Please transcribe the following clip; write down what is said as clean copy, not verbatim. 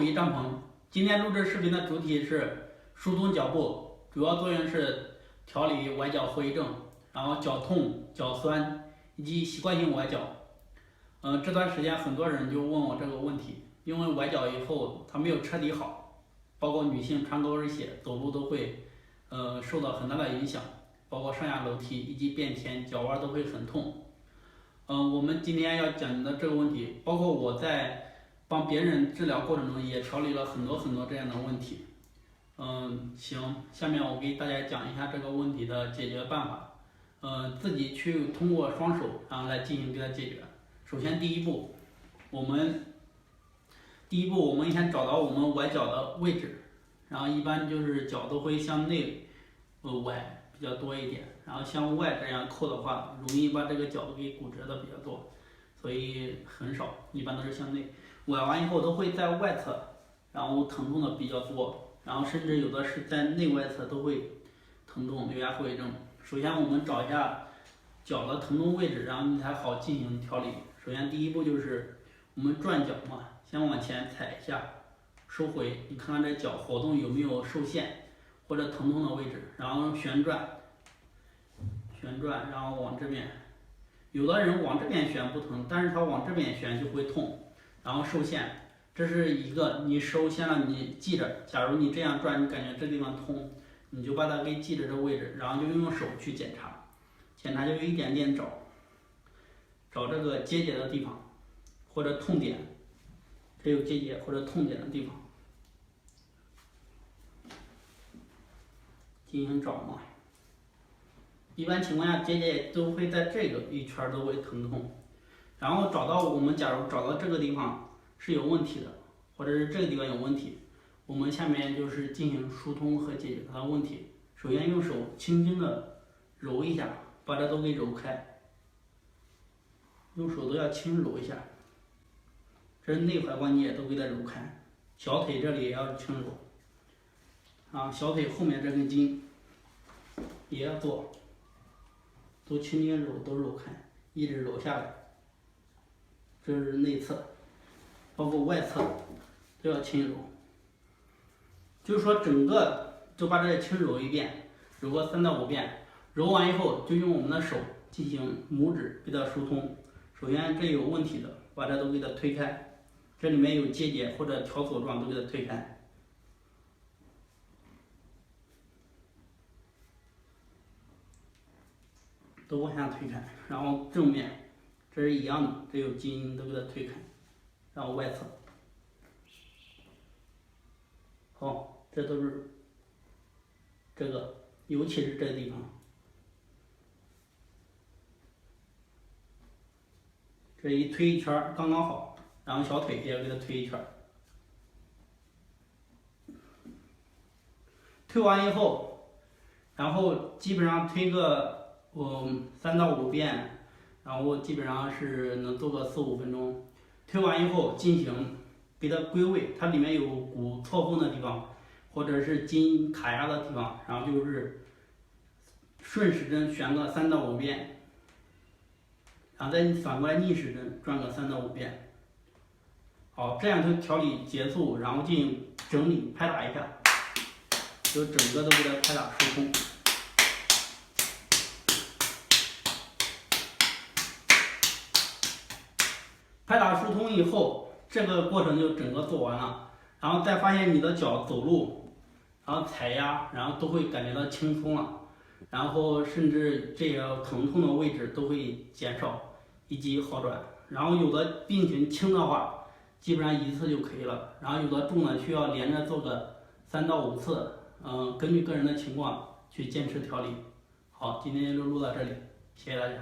鲁一帐篷。今天录制视频的主体是疏通脚部，主要作用是调理崴脚后遗症，然后脚痛、脚酸以及习惯性崴脚。这段时间很多人就问我这个问题，因为崴脚以后它没有彻底好，包括女性穿高跟鞋走路都会受到很大的影响，包括上下楼梯以及变天，脚腕都会很痛。我们今天要讲的这个问题，包括我在帮别人治疗过程中也调理了很多这样的问题。行，下面我给大家讲一下这个问题的解决办法。自己去通过双手然后来进行给它解决。首先第一步，我们先找到我们崴脚的位置，然后一般就是脚都会向内崴比较多一点，然后向外这样扣的话，容易把这个脚给骨折的比较多，所以很少，一般都是向内。崴完以后都会在外侧，然后疼痛的比较多，然后甚至有的是在内外侧都会疼痛，留下后遗症。首先我们找一下脚的疼痛位置，然后你才好进行调理。首先第一步就是我们转脚嘛，先往前踩一下，收回，你看看这脚活动有没有受限或者疼痛的位置，然后旋转，然后往这边。有的人往这边旋不疼，但是他往这边旋就会痛，然后受限。这是一个你收线了，你记着，假如你这样转，你感觉这地方痛，你就把它给记着这位置，然后就用手去检查，就一点点找这个结节的地方或者痛点，这有结节或者痛点的地方进行找嘛。一般情况下结节都会在这个一圈都会疼痛，然后假如找到这个地方是有问题的，或者是这个地方有问题，我们下面就是进行疏通和解决它的问题。首先用手轻轻的揉一下，把这都给揉开，用手都要轻揉一下，这是内踝关节都给它揉开，小腿这里也要轻揉，小腿后面这根筋也要做，都轻轻揉，都揉开，一直揉下来。这是内侧，包括外侧都要轻揉，就是说整个都把这轻揉一遍，揉个3到5遍。揉完以后就用我们的手进行拇指给它疏通。首先这有问题的，把这都给它推开，这里面有结节或者条索状都给它推开。都往下推开，然后正面这是一样的，这有筋都给它推开，然后外侧。好，这都是这个，尤其是这个地方，这一推一圈刚刚好，然后小腿也要给它推一圈。推完以后，然后基本上推个3到5遍，然后基本上是能做个4、5分钟。推完以后进行给它归位，它里面有骨错缝的地方，或者是筋卡压的地方，然后就是顺时针旋个3到5遍，然后再反过来逆时针转个3到5遍。好，这样就调理结束，然后进行整理拍打一下，就整个都给它拍打疏通。拍打疏通以后，这个过程就整个做完了，然后再发现你的脚走路，然后踩压，然后都会感觉到轻松了，然后甚至这个疼痛的位置都会减少以及好转。然后有的病情轻的话，基本上1次就可以了，然后有的重的需要连着做个3到5次，根据个人的情况去坚持调理。好，今天就录到这里，谢谢大家。